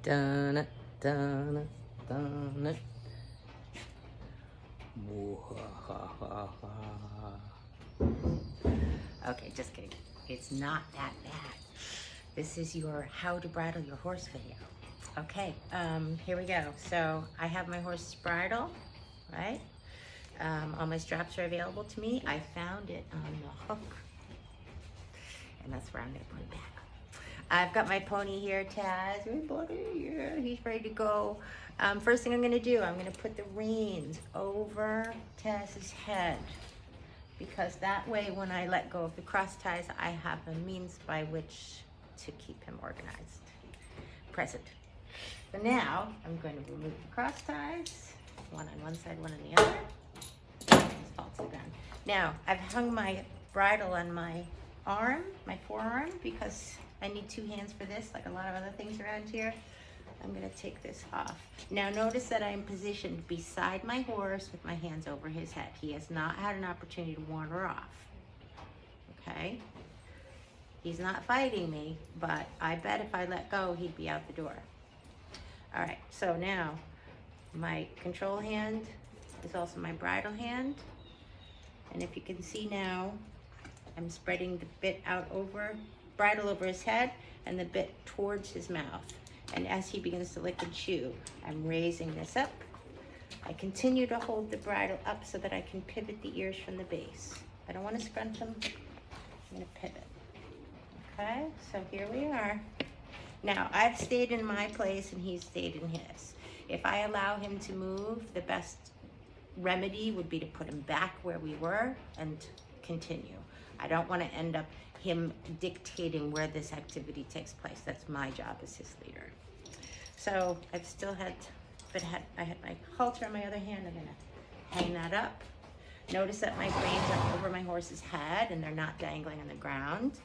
Dun it, dun it, dun it. Okay, just kidding. It's not that bad. This is your how to bridle your horse video. Okay, here we go. So I have my horse's bridle, right? All my straps are available to me. I found it on the hook, and that's where I'm gonna put it back. I've got my pony here, Taz. Hey, buddy, yeah, he's ready to go. First thing I'm gonna do, I'm gonna put the reins over Taz's head, because that way when I let go of the cross ties, I have a means by which to keep him organized, present. So now I'm going to remove the cross ties, one on one side, one on the other. False again. Now I've hung my bridle on my arm, my forearm, because I need two hands for this, like a lot of other things around here. I'm gonna take this off. Now notice that I'm positioned beside my horse with my hands over his head. He has not had an opportunity to wander off, okay? He's not fighting me, but I bet if I let go, he'd be out the door. All right, so now my control hand is also my bridle hand. And if you can see now, I'm spreading the bit out over, bridle over his head and the bit towards his mouth. And as he begins to lick and chew, I'm raising this up. I continue to hold the bridle up so that I can pivot the ears from the base. I don't want to scrunch them, I'm gonna pivot. Okay, so here we are. Now, I've stayed in my place and he's stayed in his. If I allow him to move, the best remedy would be to put him back where we were and continue. I don't want to end up him dictating where this activity takes place. That's my job as his leader. So I've still had, I had my halter on my other hand. I'm gonna hang that up. Notice that my reins are over my horse's head and they're not dangling on the ground.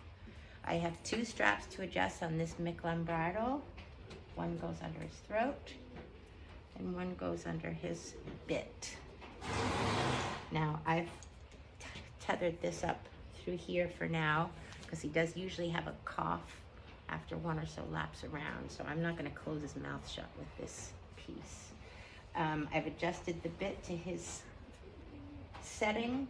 I have two straps to adjust on this Michelin bridle. One goes under his throat and one goes under his bit. Now I've tethered this up through here for now, because he does usually have a cough after one or so laps around, so I'm not going to close his mouth shut with this piece. I've adjusted the bit to his setting.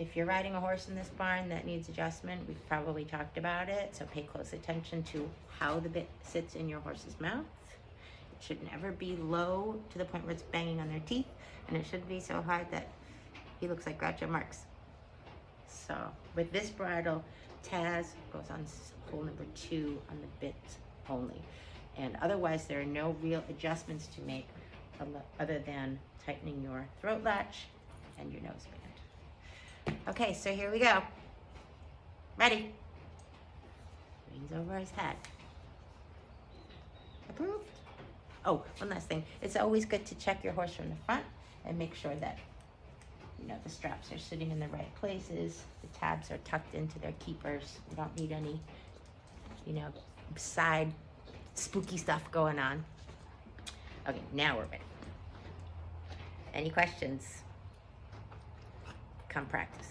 If you're riding a horse in this barn that needs adjustment, we've probably talked about it, so pay close attention to how the bit sits in your horse's mouth. It should never be low to the point where it's banging on their teeth, and it shouldn't be so high that he looks like Groucho Marx. So with this bridle, Taz goes on hole number 2 on the bit only. And otherwise, there are no real adjustments to make other than tightening your throat latch and your nose band. Okay, so here we go. Ready? Reins over his head. Approved? Oh, one last thing. It's always good to check your horse from the front and make sure that the straps are sitting in the right places. The tabs are tucked into their keepers. We don't need any, side spooky stuff going on. Okay, now we're ready. Any questions? Come practice.